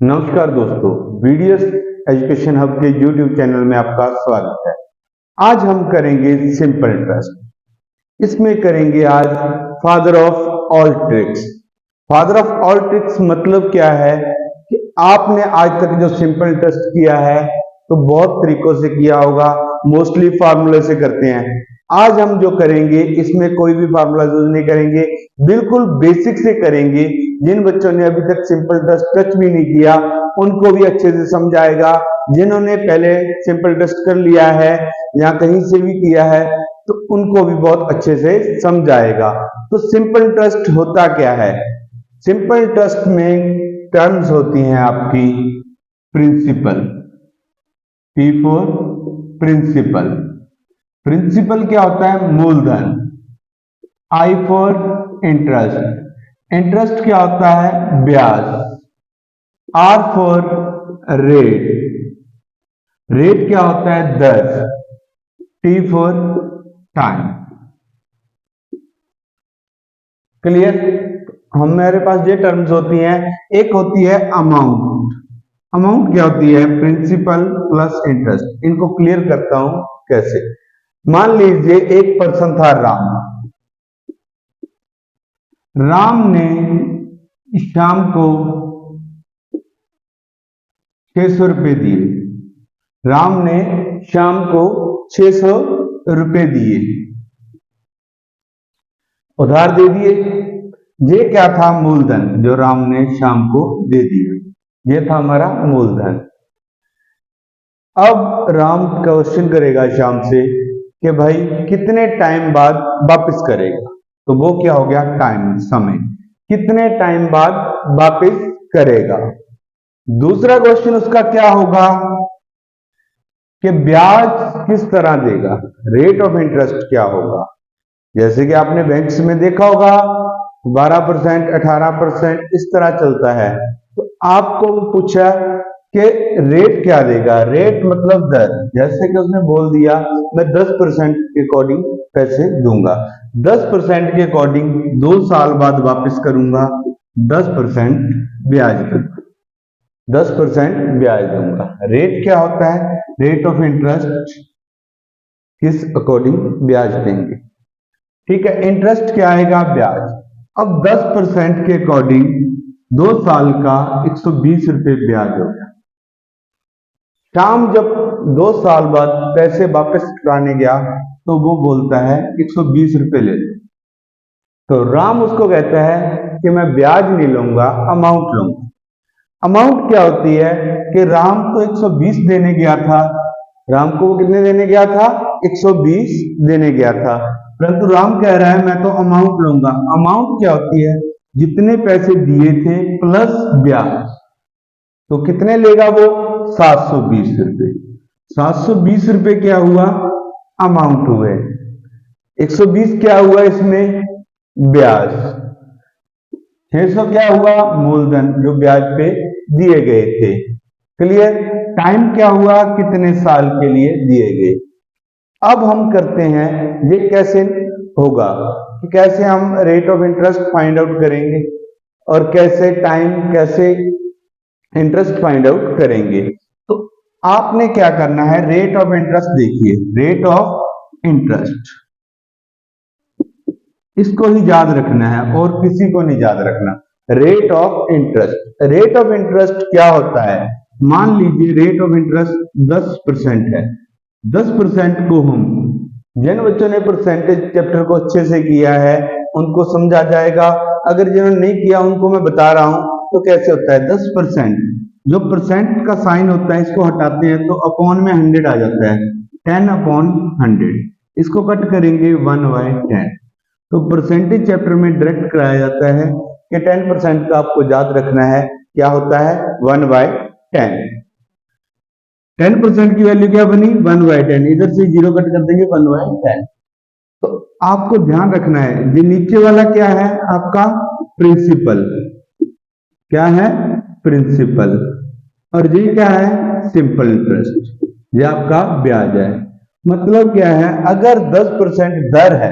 नमस्कार दोस्तों, videos education hub के यूट्यूब चैनल में आपका स्वागत है। आज हम करेंगे सिंपल इंटरेस्ट। इसमें करेंगे आज father of all tricks. Father of all tricks मतलब क्या है कि आपने आज तक जो सिंपल इंटरेस्ट किया है तो बहुत तरीकों से किया होगा, मोस्टली फार्मूले से करते हैं। आज हम जो करेंगे इसमें कोई भी फार्मूला यूज नहीं करेंगे, बिल्कुल बेसिक से करेंगे। जिन बच्चों ने अभी तक सिंपल इंटरेस्ट टच भी नहीं किया उनको भी अच्छे से समझाएगा। जिन्होंने पहले सिंपल इंटरेस्ट कर लिया है या कहीं से भी किया है तो उनको भी बहुत अच्छे से समझाएगा। तो सिंपल इंटरेस्ट होता क्या है? सिंपल इंटरेस्ट में टर्म्स होती हैं आपकी principal, P for principal. Principal क्या होता है? मूलधन। I for interest. इंटरेस्ट क्या होता है? ब्याज। Are for rate. रेट क्या होता है? दर। T for time. क्लियर? हमारे पास ये टर्म्स होती हैं। एक होती है अमाउंट। अमाउंट क्या होती है? Principal plus interest. इनको क्लियर करता हूं कैसे। मान लीजिए एक पर्सन था राम। राम ने शाम को 600 रुपए दिए। राम ने शाम को 600 रुपए दिए, उधार दे दिए। ये क्या था? मूलधन, जो राम ने शाम को दे दिया। ये था हमारा मूलधन। अब राम क्वेश्चन करेगा शाम से कि भाई कितने टाइम बाद वापस करेगा। तो वो क्या हो गया? टाइम, समय। कितने टाइम बाद वापस करेगा। दूसरा क्वेश्चन उसका क्या होगा कि ब्याज किस तरह देगा, रेट ऑफ इंटरेस्ट क्या होगा। जैसे कि आपने बैंक्स में देखा होगा 12%, 18% इस तरह चलता है। तो आपको पूछा कि रेट क्या देगा। रेट मतलब दर। जैसे कि उसने बोल दिया मैं 10% के अकॉर्डिंग पैसे दूंगा, 10% के अकॉर्डिंग 2 साल बाद वापस करूंगा, 10% ब्याज दूंगा, 10% ब्याज दूंगा। रेट क्या होता है? रेट ऑफ इंटरेस्ट, किस अकॉर्डिंग ब्याज देंगे। ठीक है, इंटरेस्ट क्या आएगा? ब्याज। अब 10% के अकॉर्डिंग 2 साल का 120 रुपए ब्याज हो गया। शाम जब 2 साल बाद पैसे वापस कराने गया तो वो बोलता है 120 रुपए ले लो। तो राम उसको कहता है कि मैं ब्याज नहीं लूंगा, अमाउंट लूंगा। अमाउंट क्या होती है कि राम तो 120 देने गया था। राम को वो कितने देने गया था? 120 देने गया था, परंतु राम कह रहा है मैं तो अमाउंट लूंगा। अमाउंट क्या होती है? जितने पैसे दिए थे प्लस ब्याज। तो कितने लेगा वो? 720 रुपए। 720 रुपए क्या हुआ? अमाउंट हुए। 120 क्या हुआ इसमें? ब्याज। 600 क्या हुआ? मूलधन, जो ब्याज पे दिए गए थे। क्लियर? टाइम क्या हुआ? कितने साल के लिए दिए गए। अब हम करते हैं ये कैसे होगा कि कैसे हम rate of interest find out करेंगे और कैसे टाइम, कैसे इंटरेस्ट फाइंड आउट करेंगे। तो आपने क्या करना है? रेट ऑफ इंटरेस्ट देखिए, रेट ऑफ इंटरेस्ट इसको ही याद रखना है और किसी को नहीं याद रखना। Rate of interest, rate of interest क्या होता है? मान लीजिए रेट ऑफ इंटरेस्ट 10% है। 10% को हम, जिन बच्चों ने परसेंटेज चैप्टर को अच्छे से किया है उनको समझा जाएगा। अगर जिन्होंने नहीं किया उनको मैं बता रहा हूं तो कैसे होता है। 10%, जो परसेंट का साइन होता है इसको हटाते हैं तो अपॉन में 100 आ जाता है, 10/100। इसको कट करेंगे 1/10। तो परसेंटेज चैप्टर में डायरेक्ट कराया जाता है कि 10% का आपको याद रखना है क्या होता है? 1/10। 10% की वैल्यू क्या बनी? 1/10। इधर से 0 कट कर देंगे, 1/10। तो आपको ध्यान रखना है ये नीचे वाला क्या है आपका? प्रिंसिपल। क्या है? प्रिंसिपल। और ये क्या है? Simple interest. ये आपका ब्याज है। मतलब क्या है? अगर 10% दर है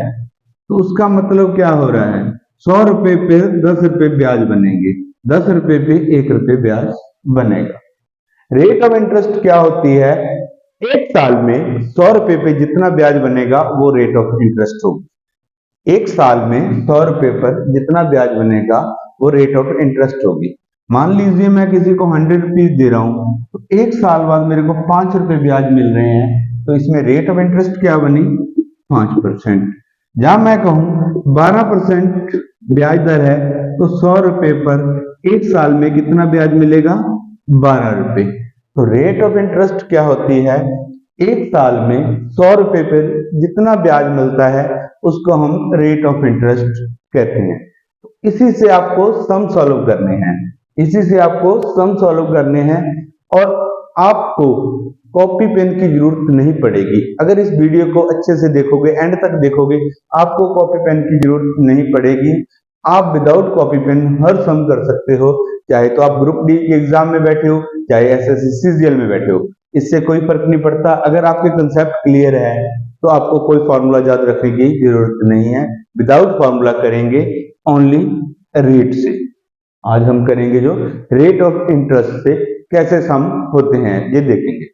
तो उसका मतलब क्या हो रहा है? 100 रुपए पे 10 रुपए ब्याज बनेंगे, 10 रुपए पे 1 रुपए ब्याज बनेगा। रेट ऑफ इंटरेस्ट क्या होती है? एक साल में 100 रुपए पे जितना ब्याज बनेगा वो रेट ऑफ इंटरेस्ट होगी। एक साल में 100 रुपए पर जितना ब्याज बनेगा वो रेट ऑफ इंटरेस्ट होगी। मान लीजिए मैं किसी को 100 रुपीज दे रहा हूं, तो एक साल बाद मेरे को 5 रुपए ब्याज मिल रहे हैं, तो इसमें रेट ऑफ इंटरेस्ट क्या बनी? 5%। जहां मैं कहूं 12% ब्याज दर है, तो 100 रुपए पर एक साल में कितना ब्याज मिलेगा? 12 रुपए। तो रेट ऑफ इंटरेस्ट क्या होती है? एक साल में 100 रुपए पर जितना ब्याज मिलता है उसको हम रेट ऑफ इंटरेस्ट कहते हैं। इसी से आपको सम सॉल्व करने हैं, इसी से आपको सम सॉल्व करने हैं, और आपको कॉपी पेन की जरूरत नहीं पड़ेगी। अगर इस वीडियो को अच्छे से देखोगे, एंड तक देखोगे, आपको कॉपी पेन की जरूरत नहीं पड़ेगी। आप विदाउट कॉपी पेन हर सम कर सकते हो, चाहे तो आप ग्रुप डी के एग्जाम में बैठे हो, चाहे एसएससी सीजीएल में बैठे हो, इससे कोई फर्क नहीं पड़ता। अगर आपके कंसेप्ट क्लियर है तो आपको कोई फॉर्मूला याद रखने की जरूरत नहीं है। विदाउट फॉर्मूला करेंगे, ओनली रेट से। आज हम करेंगे जो रेट ऑफ इंटरेस्ट से कैसे सम होते हैं ये देखेंगे।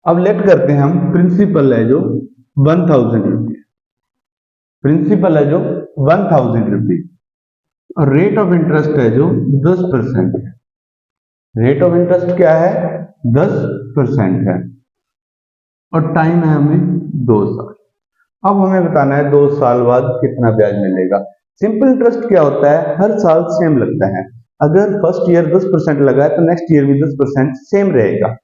अब लेट करते हैं हम, प्रिंसिपल है जो 1000 रुपीज, प्रिंसिपल है जो 1000 रुपीज, और रेट ऑफ इंटरेस्ट है जो 10% है। रेट ऑफ इंटरेस्ट क्या है? 10% है, और टाइम है हमें 2 साल। अब हमें बताना है 2 साल बाद कितना ब्याज मिलेगा। सिंपल इंटरेस्ट क्या होता है? हर साल सेम लगता है। अगर फर्स्ट ईयर 10% लगा है तो नेक्स्ट ईयर भी 10% सेम रहेगा।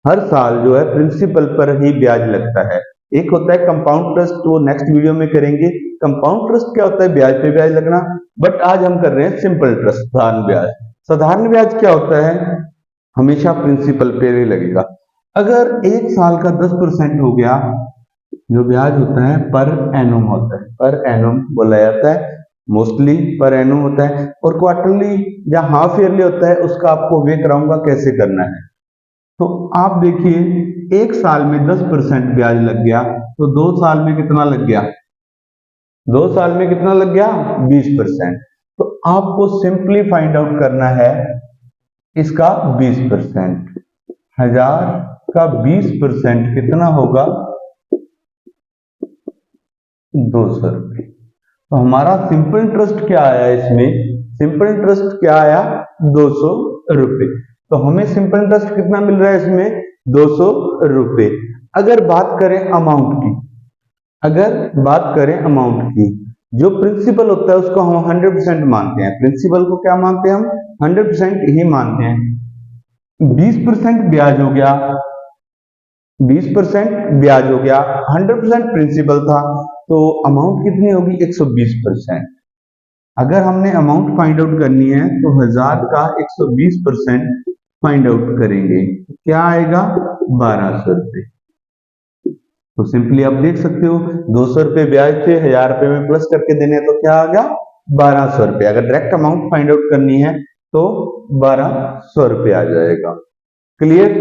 हर साल जो है प्रिंसिपल पर ही ब्याज लगता है। एक होता है कंपाउंड इंटरेस्ट, वो नेक्स्ट वीडियो में करेंगे। कंपाउंड इंटरेस्ट क्या होता है? ब्याज पे ब्याज लगना। बट आज हम कर रहे हैं सिंपल इंटरेस्ट, साधारण ब्याज। साधारण ब्याज क्या होता है? हमेशा प्रिंसिपल पे ही लगेगा। अगर एक साल का 10% हो गया, जो ब्याज होता है पर एनम होता है, पर एनम बोला जाता है, मोस्टली पर एनम होता है, और क्वार्टरली या हाफ ईयरली होता है। उसका आपको वे कराऊंगा कैसे करना है। तो आप देखिए, एक साल में 10% ब्याज लग गया, तो 2 साल में कितना लग गया? 2 साल में कितना लग गया? 20%। तो आपको सिंपली फाइंड आउट करना है इसका 20%। 1000 का 20% कितना होगा? 200 रुपये। तो हमारा सिंपल इंटरेस्ट क्या आया इसमें? सिंपल इंटरेस्ट क्या आया? 200 रुपये। तो हमें सिंपल इंटरेस्ट कितना मिल रहा है इसमें? 200 रुपये। अगर बात करें अमाउंट की, अगर बात करें अमाउंट की, जो प्रिंसिपल होता है उसको हम 100% मानते हैं। प्रिंसिपल को क्या मानते हैं हम? 100% ही मानते हैं। 20% ब्याज हो गया, 20% ब्याज हो गया, 100% प्रिंसिपल था, तो अमाउंट कितनी होगी? 120%। अगर हमने अमाउंट फाइंड आउट करनी है तो 1000 का 120% फाइंड आउट करेंगे, तो क्या आएगा? 1200 रुपये। तो सिंपली आप देख सकते हो, 200 रुपये ब्याज थे, 1000 रुपये में प्लस करके देने हैं, तो क्या आ गया? 1200 रुपये। अगर डायरेक्ट अमाउंट फाइंड आउट करनी है तो 1200 रुपये आ जाएगा। क्लियर?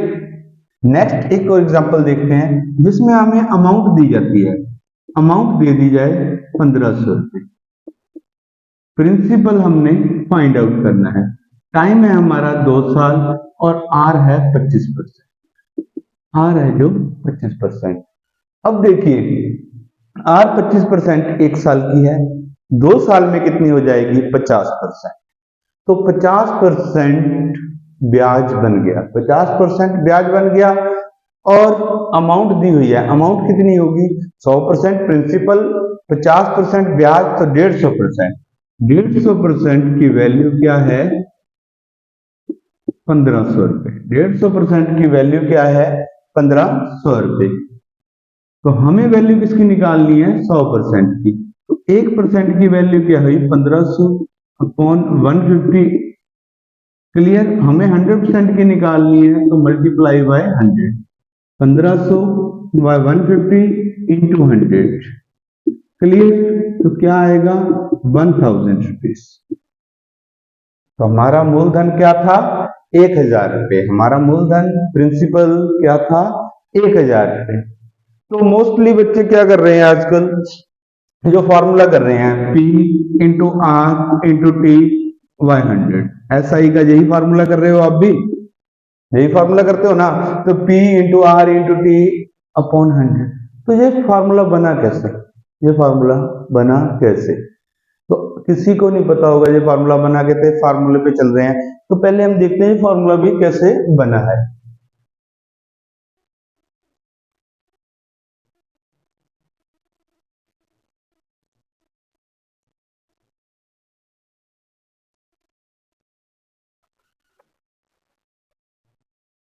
नेक्स्ट एक और एग्जांपल देखते हैं जिसमें हमें अमाउंट दी जाती है। अमाउंट दे दी जाए 1500 रुपये, प्रिंसिपल हमने फाइंड आउट करना है, टाइम है हमारा 2 साल, और आर है 25%। आर है जो 25%। अब देखिए, आर 25% एक साल की है, 2 साल में कितनी हो जाएगी? 50%। तो 50% ब्याज बन गया, 50% ब्याज बन गया, और अमाउंट दी हुई है। अमाउंट कितनी होगी? 100% प्रिंसिपल, 50% ब्याज, तो 150%। 150% की वैल्यू क्या है? 1500 रुपये। 150% की वैल्यू क्या है? 1500 रुपये। तो हमें वैल्यू किसकी निकालनी है? 100% की। तो 1% की वैल्यू क्या हुई? 1500 अपॉन 150। क्लियर? हमें 100% की निकालनी है, तो multiply by 100। 1500 by 150 into 100। Clear? तो क्या आएगा? 1000 रुपीज। तो हमारा मूलधन क्या था? 1000 रुपये। हमारा मूलधन प्रिंसिपल क्या था? 1000 रुपये। तो मोस्टली बच्चे क्या कर रहे हैं आजकल, जो फॉर्मूला कर रहे हैं P into R into T by 100, SI का यही फॉर्मूला कर रहे हो आप भी, यही फॉर्मूला करते हो ना। तो P into R into T upon 100। तो ये फॉर्मूला बना कैसे, ये फॉर्मूला बना कैसे? तो किसी को नहीं पता होगा ये फॉर्मूला बना के, थे फॉर्मूले पे चल रहे हैं। तो पहले हम देखते हैं फॉर्मूला भी कैसे बना है।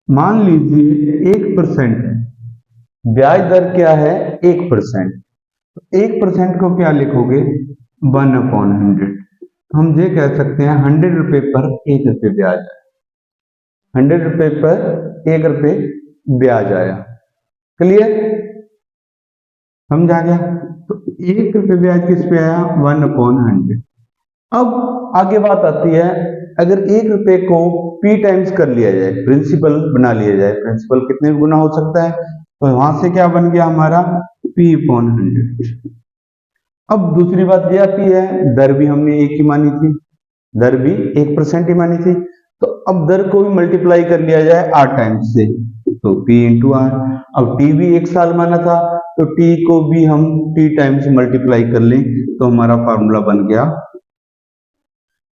मान लीजिए 1% ब्याज दर क्या है? 1%। 1% को क्या लिखोगे? 1/100। हम ये कह सकते हैं 100 रुपए पर 1 रुपये ब्याज आया। 100 रुपए पर 1 रुपये ब्याज आया। क्लियर? समझा गया? तो 1 रुपये ब्याज किस पे आया? 1/100। अब आगे बात आती है, अगर 1 रुपये को P टाइम्स कर लिया जाए, प्रिंसिपल बना लिया जाए, प्रिंसिपल कितने गुना हो सकता है? तो वहां से क्या बन गया हमारा? P/100। अब दूसरी बात ये आती है, दर भी हमने एक ही मानी थी, दर भी 1% ही मानी थी। तो अब दर को भी मल्टीप्लाई कर लिया जाए R टाइम्स से, तो P इंटू आर। अब T भी 1 साल माना था, तो T को भी हम T टाइम्स मल्टीप्लाई कर लें, तो हमारा फॉर्मूला बन गया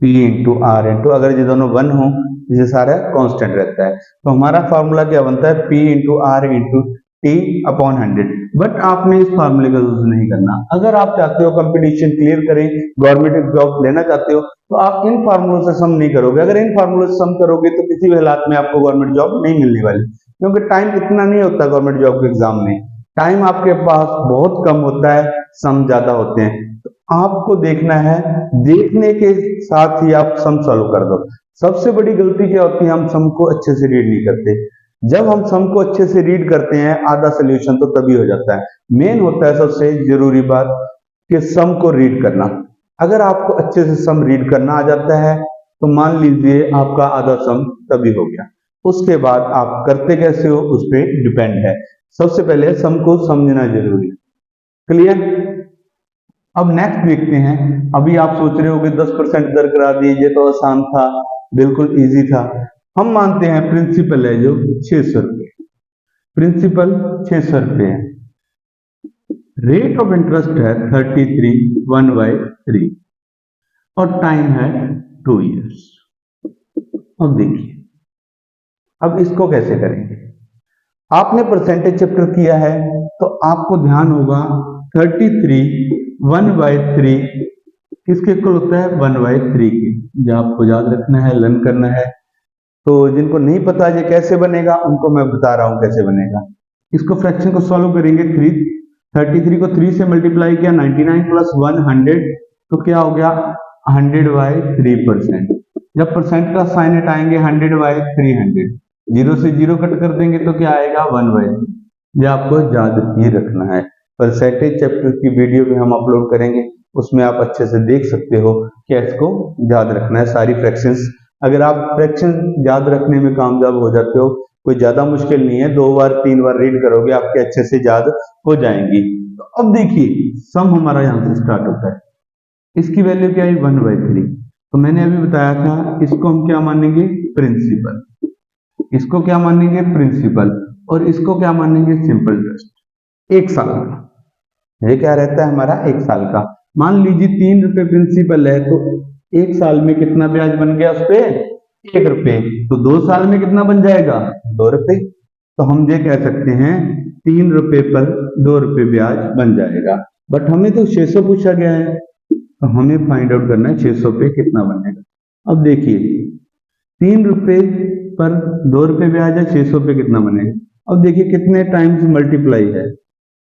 P इंटू आर इंटू, अगर ये दोनों 1 हो, ये सारा कांस्टेंट रहता है, तो हमारा फॉर्मूला क्या बनता है? P into R into T upon 100। But आपने इस फार्मूले का यूज नहीं करना। अगर आप चाहते हो कंपटीशन क्लियर करें, गवर्नमेंट जॉब लेना चाहते हो, तो आप इन फार्मूलों से सम नहीं करोगे। अगर इन फार्मूलों से सम करोगे तो किसी भी हालात में आपको गवर्नमेंट जॉब नहीं मिलने वाली, क्योंकि टाइम इतना नहीं होता गवर्नमेंट जॉब के एग्जाम में। टाइम आपके पास बहुत कम होता है, सम ज्यादा होते हैं। तो आपको देखना है, देखने के साथ ही आप सम सॉल्व कर दो। सबसे बड़ी गलती क्या होती है? हम सम को अच्छे से रीड नहीं करते। जब हम सम को अच्छे से रीड करते हैं, आधा सोल्यूशन तो तभी हो जाता है। मेन होता है सबसे जरूरी बात कि सम को रीड करना। अगर आपको अच्छे से सम रीड करना आ जाता है, तो मान लीजिए आपका आधा सम तभी हो गया। उसके बाद आप करते कैसे हो उस पर डिपेंड है। सबसे पहले सम को समझना जरूरी है। क्लियर? अब नेक्स्ट देखते हैं। अभी आप सोच रहे हो कि 10% दर करा दी, ये तो आसान था, बिल्कुल इजी था। हम मानते हैं प्रिंसिपल है जो 600 रुपये, प्रिंसिपल 600 रुपये है, रेट ऑफ इंटरेस्ट है 33 1/3 और टाइम है 2 इयर्स। अब देखिए, अब इसको कैसे करेंगे? आपने परसेंटेज चैप्टर किया है, तो आपको ध्यान होगा 33 1/3 किसके इक्वल होता है? 1/3 के। जो आपको याद रखना है, लर्न करना है। तो जिनको नहीं पता ये कैसे बनेगा, उनको मैं बता रहा हूं कैसे बनेगा। इसको फ्रैक्शन को सॉल्व करेंगे। 33 को 3 से मल्टीप्लाई किया, 99 प्लस 100, तो क्या हो गया? 100/3%। जब परसेंट का साइन हटाएंगे 100/300, 0 से 0 कट कर देंगे तो क्या आएगा? 1/3। ये आपको याद ही रखना है। परसेंटेज चैप्टर की वीडियो भी हम अपलोड करेंगे, उसमें आप अच्छे से देख सकते हो कि इसको याद रखना है सारी फ्रैक्शंस। अगर आप फ्रैक्शन याद रखने में कामयाब हो जाते हो, कोई ज्यादा मुश्किल नहीं है, 2 बार 3 बार रीड करोगे आपके अच्छे से याद हो जाएंगी। तो अब देखिए, सम हमारा यहां से स्टार्ट होता है। इसकी वैल्यू क्या है? 1/3। तो मैंने अभी बताया था, इसको हम क्या मानेंगे? प्रिंसिपल। इसको क्या मानेंगे? प्रिंसिपल। और इसको क्या मानेंगे? Simple interest. 1 साल का, ये क्या रहता है हमारा? 1 साल का। मान लीजिए 3 रुपए प्रिंसिपल है, तो 1 साल में कितना ब्याज बन गया उस पे? 1 रुपये। तो 2 साल में कितना बन जाएगा? 2 रुपये। तो हम ये कह सकते हैं 3 रुपये पर 2 रुपये ब्याज बन जाएगा। बट हमें तो 600 पूछा गया है, तो हमें फाइंड आउट करना है 600 पे कितना बनेगा। अब देखिए, 3 रुपये पर 2 रुपये ब्याज है, 600 पे कितना बनेगा? अब देखिए कितने टाइम्स मल्टीप्लाई है,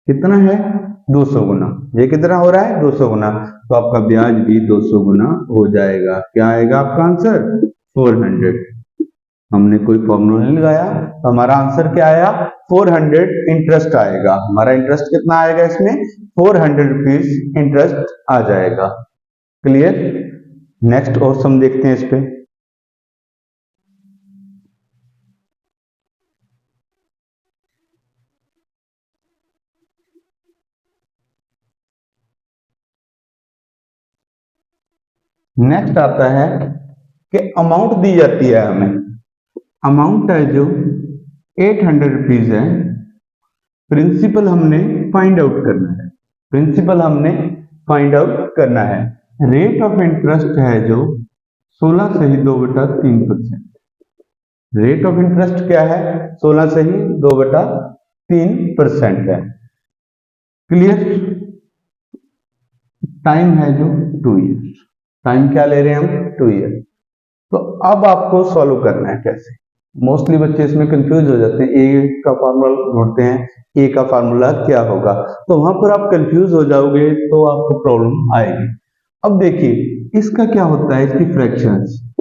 कितना है? 200 गुना। ये कितना हो रहा है? 200 गुना। तो आपका ब्याज भी 200 गुना हो जाएगा। क्या आएगा आपका आंसर? 400। हमने कोई फॉर्मूला नहीं लगाया, तो हमारा आंसर क्या आया? 400 इंटरेस्ट आएगा। हमारा इंटरेस्ट कितना आएगा इसमें? 400 रुपीज इंटरेस्ट आ जाएगा। क्लियर? नेक्स्ट और सम देखते हैं इस पे। नेक्स्ट आता है कि अमाउंट दी जाती है हमें, अमाउंट है जो 800 रुपीज है, प्रिंसिपल हमने फाइंड आउट करना है, प्रिंसिपल हमने फाइंड आउट करना है। रेट ऑफ इंटरेस्ट है जो 16 सही 2/3%। रेट ऑफ इंटरेस्ट क्या है? 16 सही 2/3% है। क्लियर? टाइम है जो 2 ईयर, टाइम क्या ले रहे हैं हम? 2 ईयर। तो अब आपको सॉल्व करना है कैसे? मोस्टली बच्चे इसमें कंफ्यूज हो जाते हैं, ए का फार्मूला ढूंढते हैं, ए का फार्मूला क्या होगा, तो वहां पर आप कंफ्यूज हो जाओगे तो आपको प्रॉब्लम आएगी। अब देखिए इसका क्या होता है, इसकी फ्रैक्शंस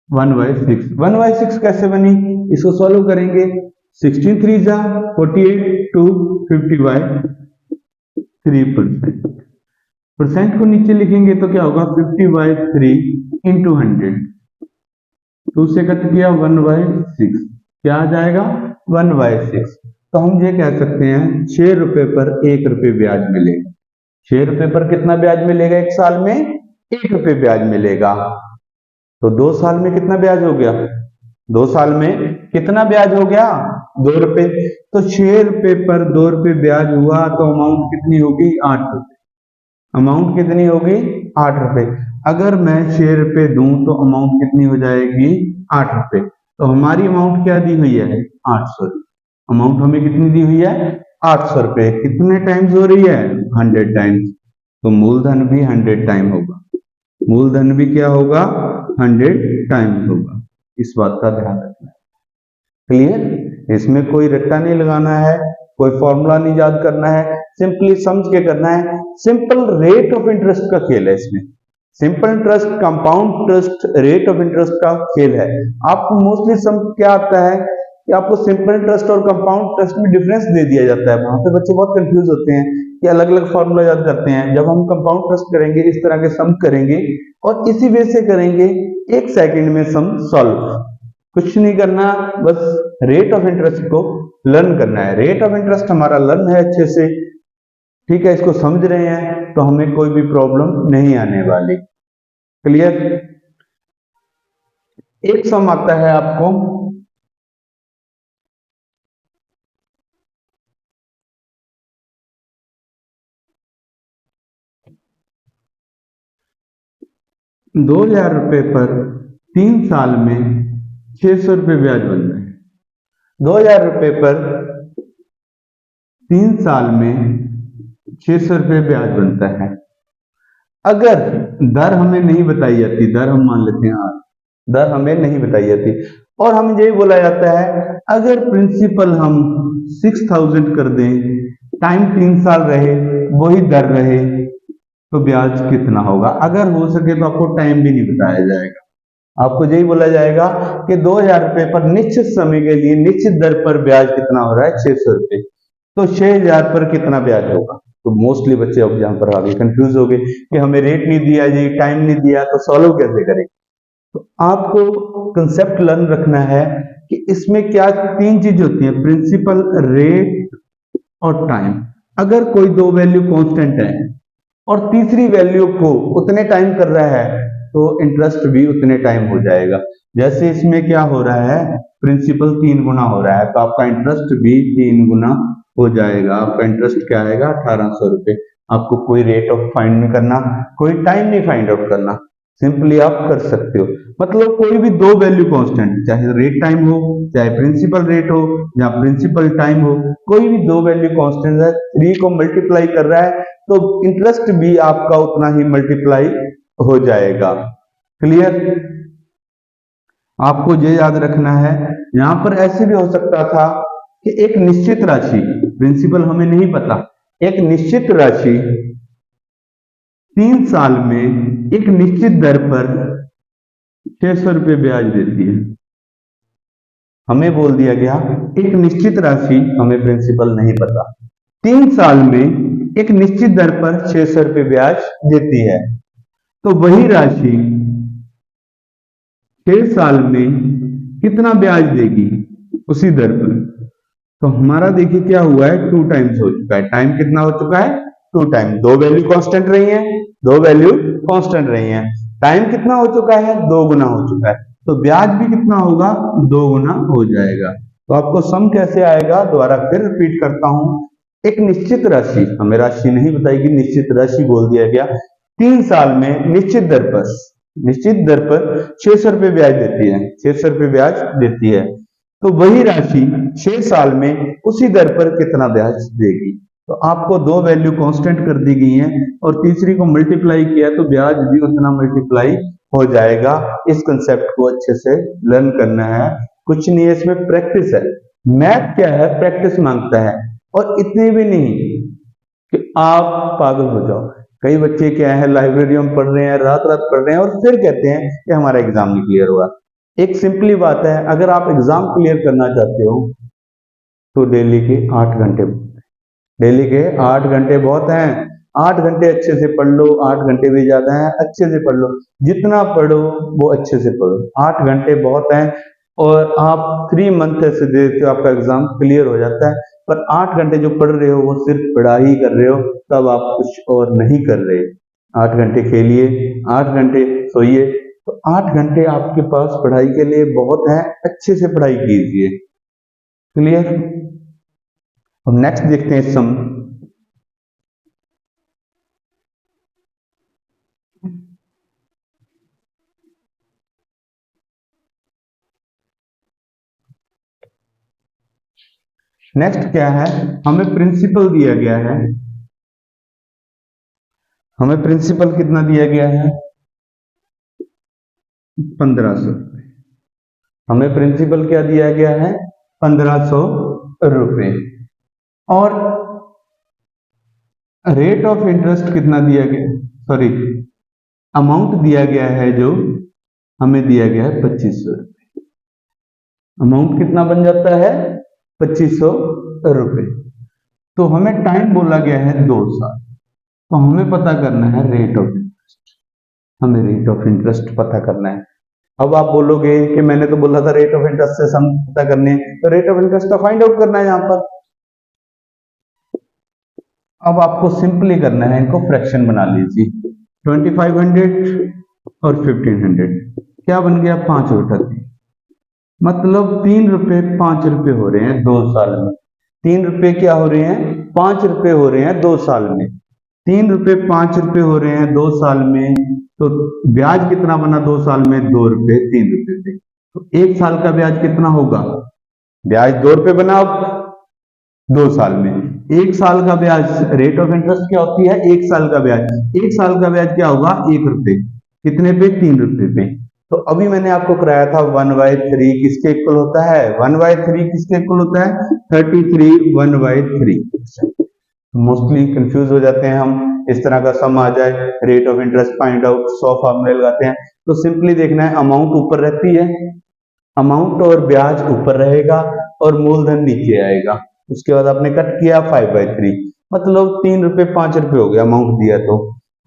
1/6। 1/6 कैसे बनी? इसको सॉल्व करेंगे, 16 3 जा 48 2 50/3%। परसेंट को नीचे लिखेंगे तो क्या होगा? 50/3 इंटू 100, 2 से कट किया 1/6, क्या आ जाएगा? 1/6। तो हम ये कह सकते हैं 6 रुपए पर 1 रुपए ब्याज मिलेगा। 6 रुपए पर कितना ब्याज मिलेगा? एक साल में 1 रुपए ब्याज मिलेगा। तो 2 साल में कितना ब्याज हो गया? 2 साल में कितना ब्याज हो गया? 2 रुपए। तो 6 रुपए पर 2 रुपए ब्याज हुआ तो अमाउंट कितनी होगी? 8 रुपए। अमाउंट कितनी होगी? 8 रुपए। अगर मैं 6 रुपए दूं तो अमाउंट कितनी हो जाएगी? 8 रुपए। तो हमारी अमाउंट क्या दी हुई है? 800। अमाउंट हमें कितनी दी हुई है? 800 रुपए। कितने टाइम्स हो रही है? 100 टाइम्स। तो मूलधन भी 100 टाइम होगा, मूलधन भी क्या होगा? 100 टाइम्स होगा। इस बात का ध्यान रखना है। क्लियर? इसमें कोई रट्टा नहीं लगाना है, कोई फॉर्मूला नहीं याद करना है, सिंपली समझ के करना है। सिंपल रेट ऑफ इंटरेस्ट का खेल है इसमें, simple interest, compound interest, rate of interest का खेल है। आपको मोस्टली समझ क्या आता है कि आपको सिंपल इंटरेस्ट और कंपाउंड इंटरेस्ट में डिफरेंस दे दिया जाता है। वहां पे बच्चे बहुत कंफ्यूज होते हैं कि अलग अलग फॉर्मूला याद करते हैं। जब हम कंपाउंड इंटरेस्ट करेंगे इस तरह के सम करेंगे और इसी वे से करेंगे, 1 सेकंड में सम सॉल्व, कुछ नहीं करना, बस रेट ऑफ इंटरेस्ट को लर्न करना है। रेट ऑफ इंटरेस्ट हमारा लर्न है अच्छे से, ठीक है, इसको समझ रहे हैं तो हमें कोई भी प्रॉब्लम नहीं आने वाली। क्लियर? एक सम आता है आपको, ₹2000 पर 3 साल में 600 रुपये ब्याज बन रहे हैं। 2000 पर 3 साल में 600 रुपये ब्याज बनता है। अगर दर हमें नहीं बताई जाती, दर हम मान लेते हैं 8, दर हमें नहीं बताई जाती और हमें यही बोला जाता है अगर प्रिंसिपल हम 6000 कर दें, टाइम 3 साल रहे, वही दर रहे, तो ब्याज कितना होगा? अगर हो सके तो आपको टाइम भी नहीं बताया जाएगा, आपको यही बोला जाएगा कि 2000 पर निश्चित समय के लिए निश्चित दर पर ब्याज कितना हो रहा है? 600 रुपए। तो 6000 पर कितना ब्याज होगा? तो मोस्टली बच्चे अब यहां पर आगे कंफ्यूज हो गए कि हमें रेट नहीं दिया जी, टाइम नहीं दिया, तो सॉल्व कैसे करें? तो आपको कंसेप्ट लर्न रखना है कि इसमें क्या 3 चीज होती है, प्रिंसिपल, रेट और टाइम। अगर कोई 2 वैल्यू कांस्टेंट है और तीसरी वैल्यू को उतने टाइम कर रहा है तो इंटरेस्ट भी उतने टाइम हो जाएगा। जैसे इसमें क्या हो रहा है? प्रिंसिपल 3 गुना हो रहा है तो आपका इंटरेस्ट भी 3 गुना हो जाएगा। आपका इंटरेस्ट क्या आएगा? 1800 रुपए। आपको कोई रेट ऑफ फाइंड नहीं करना, कोई टाइम नहीं फाइंड आउट करना, सिंपली आप कर सकते हो। मतलब कोई भी 2 वैल्यू कांस्टेंट, चाहे रेट टाइम हो, चाहे प्रिंसिपल रेट हो या प्रिंसिपल टाइम हो, कोई भी 2 वैल्यू कांस्टेंट है, 3 को मल्टीप्लाई कर रहा है तो इंटरेस्ट भी आपका उतना ही मल्टीप्लाई हो जाएगा। क्लियर? आपको ये याद रखना है। यहां पर ऐसे भी हो सकता था कि एक निश्चित राशि, प्रिंसिपल हमें नहीं पता, एक निश्चित राशि 3 साल में एक निश्चित दर पर 600 रुपये ब्याज देती है। हमें बोल दिया गया एक निश्चित राशि, हमें प्रिंसिपल नहीं पता, 3 साल में एक निश्चित दर पर 600 रुपये ब्याज देती है। तो वही राशि 6 साल में कितना ब्याज देगी उसी दर पर? तो हमारा देखिए क्या हुआ है, 2 टाइम्स हो चुका है। टाइम कितना हो चुका है? 2 टाइम। 2 वैल्यू कांस्टेंट रही हैं, 2 वैल्यू कांस्टेंट रही हैं। टाइम कितना हो चुका है, 2 गुना हो चुका है, तो ब्याज भी कितना होगा, 2 गुना हो जाएगा। तो आपको सम कैसे आएगा, दोबारा फिर रिपीट करता हूं। एक निश्चित राशि, हमें राशि नहीं बताएगी, निश्चित राशि बोल दिया गया, 3 साल में निश्चित दर पर 600 रुपये ब्याज देती है, 600 रुपये ब्याज देती है। तो वही राशि 6 साल में उसी दर पर कितना ब्याज देगी। तो आपको 2 वैल्यू कांस्टेंट कर दी गई हैं और तीसरी को मल्टीप्लाई किया तो ब्याज भी उतना मल्टीप्लाई हो जाएगा। इस कंसेप्ट को अच्छे से लर्न करना है, कुछ नहीं है इसमें, प्रैक्टिस है। मैथ क्या है, प्रैक्टिस मांगता है, और इतने भी नहीं कि आप पागल हो जाओ। कई बच्चे क्या है, लाइब्रेरी में पढ़ रहे हैं, रात रात पढ़ रहे हैं और फिर कहते हैं कि हमारा एग्जाम नहीं क्लियर हुआ। एक सिंपली बात है, अगर आप एग्जाम क्लियर करना चाहते हो तो डेली के 8 घंटे, डेली के 8 घंटे बहुत हैं। 8 घंटे अच्छे से पढ़ लो, 8 घंटे भी ज्यादा हैं, अच्छे से पढ़ लो, जितना पढ़ो वो अच्छे से पढ़ो, 8 घंटे बहुत हैं। और आप 3 मंथ ऐसे देते हो, आपका एग्जाम क्लियर हो जाता है। पर 8 घंटे जो पढ़ रहे हो वो सिर्फ पढ़ाई कर रहे हो, तब आप कुछ और नहीं कर रहे। 8 घंटे खेलिए, 8 घंटे सोइए, तो 8 घंटे आपके पास पढ़ाई के लिए बहुत है, अच्छे से पढ़ाई कीजिए। क्लियर। अब नेक्स्ट देखते हैं सम। नेक्स्ट क्या है, हमें प्रिंसिपल दिया गया है, हमें प्रिंसिपल कितना दिया गया है, 1500 रुपये। हमें प्रिंसिपल क्या दिया गया है, 1500 रुपये। और रेट ऑफ इंटरेस्ट कितना दिया गया, सॉरी अमाउंट दिया गया है, जो हमें दिया गया है 2500 रुपये। अमाउंट कितना बन जाता है, 2500 रुपये। तो हमें टाइम बोला गया है 2 साल, तो हमें पता करना है रेट ऑफ इंटरेस्ट, हमें रेट ऑफ इंटरेस्ट पता करना है। अब आप बोलोगे कि मैंने तो बोला था रेट ऑफ इंटरेस्ट से सम पता करने, तो रेट ऑफ इंटरेस्ट का फाइंड आउट करना है यहां पर। अब आपको सिंपली करना है, इनको फ्रैक्शन बना लीजिए, 2500 और 1500 क्या बन गया, 5/3। मतलब 3 रुपए 5 रुपए हो रहे हैं 2 साल में। 3 रुपए क्या हो रहे हैं, 5 रुपए हो रहे हैं 2 साल में। 3 रुपए 5 रुपए हो रहे हैं 2 साल में, तो ब्याज कितना बना 2 साल में, 2 रुपए 3 रुपए पे। तो 1 साल का ब्याज कितना होगा, ब्याज 2 रुपए बना 2 साल में। 1 साल का ब्याज, रेट ऑफ इंटरेस्ट क्या होती है, 1 साल का ब्याज। 1 साल का ब्याज क्या होगा, 1 रुपए, कितने पे, 3 रुपए पे। तो अभी मैंने आपको कराया था 1/3 किसके इक्वल होता है, 1/3 किसके इक्वल होता है, 33 1/3। मोस्टली कंफ्यूज हो जाते हैं हम, इस तरह का सम आ जाए, rate of interest find out, 100 फार्मूले लगाते हैं। तो सिंपली देखना है, अमाउंट ऊपर रहती है, अमाउंट और ब्याज ऊपर रहेगा और मूलधन नीचे आएगा। उसके बाद आपने कट किया 5/3, मतलब 3 रुपए 5 रुपए हो गया अमाउंट दिया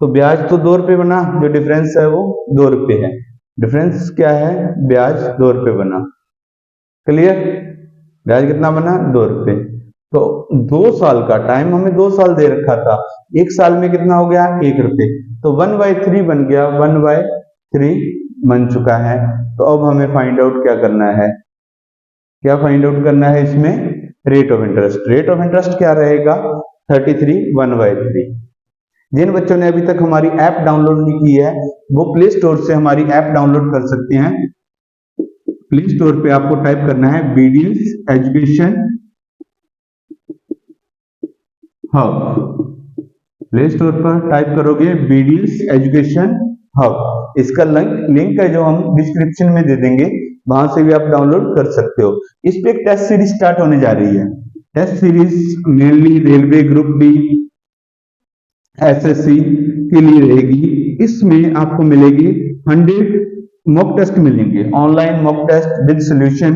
तो ब्याज तो 2 रुपए बना, जो डिफरेंस है वो 2 रुपए है। डिफरेंस क्या है, ब्याज 2 रुपए बना। क्लियर, ब्याज कितना बना, 2 रुपए। तो 2 साल का टाइम हमें 2 साल दे रखा था, 1 साल में कितना हो गया, 1 रुपए। तो 1/3 बन गया, 1/3 बन चुका है। तो अब हमें फाइंड आउट क्या करना है, क्या फाइंड आउट करना है इसमें, rate of interest. Rate of interest क्या रहेगा, 33 1/3। जिन बच्चों ने अभी तक हमारी ऐप डाउनलोड नहीं की है, वो प्ले स्टोर से हमारी ऐप डाउनलोड कर सकते हैं। प्ले स्टोर पे आपको टाइप करना है BDS education hub. Play store पर टाइप करोगे BDS एजुकेशन हब, इसका लिंक है जो हम डिस्क्रिप्शन में दे देंगे, वहां से भी आप डाउनलोड कर सकते हो। इस पे एक टेस्ट सीरीज स्टार्ट होने जा रही है। Test series mainly railway group D, SSC के लिए रहेगी। इसमें आपको मिलेगी 100 मॉक टेस्ट मिलेंगे, online mock test with solution.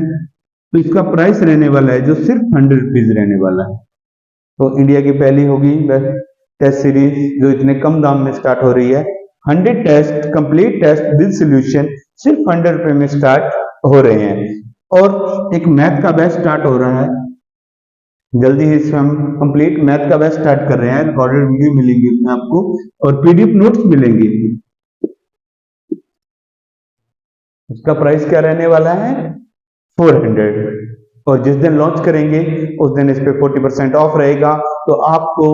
तो इसका प्राइस रहने वाला है जो सिर्फ 100 रुपीज रहने वाला है। तो इंडिया की पहली होगी टेस्ट सीरीज जो इतने कम दाम में स्टार्ट हो रही है। 100 test, complete test with solution सिर्फ 100 रुपए में स्टार्ट हो रहे हैं। और एक मैथ का बैच स्टार्ट हो रहा है, जल्दी ही इसमें हम कंप्लीट मैथ का बैच स्टार्ट कर रहे हैं। रिकॉर्डेड वीडियो मिलेंगी उसमें आपको और PDF नोट्स मिलेंगे। उसका प्राइस क्या रहने वाला है 400। और जिस दिन लॉन्च करेंगे उस दिन इस पे 40% ऑफ रहेगा, तो आपको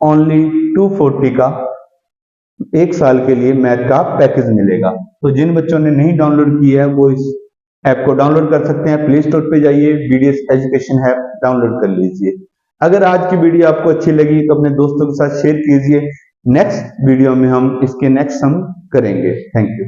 ओनली 240 का 1 साल के लिए मैथ का पैकेज मिलेगा। तो जिन बच्चों ने नहीं डाउनलोड किया है वो इस ऐप को डाउनलोड कर सकते हैं। प्ले स्टोर पे जाइए, बीडीएस एजुकेशन ऐप डाउनलोड कर लीजिए। अगर आज की वीडियो आपको अच्छी लगी तो अपने दोस्तों के साथ शेयर कीजिए। नेक्स्ट वीडियो में हम इसके नेक्स्ट सम करेंगे। Thank you.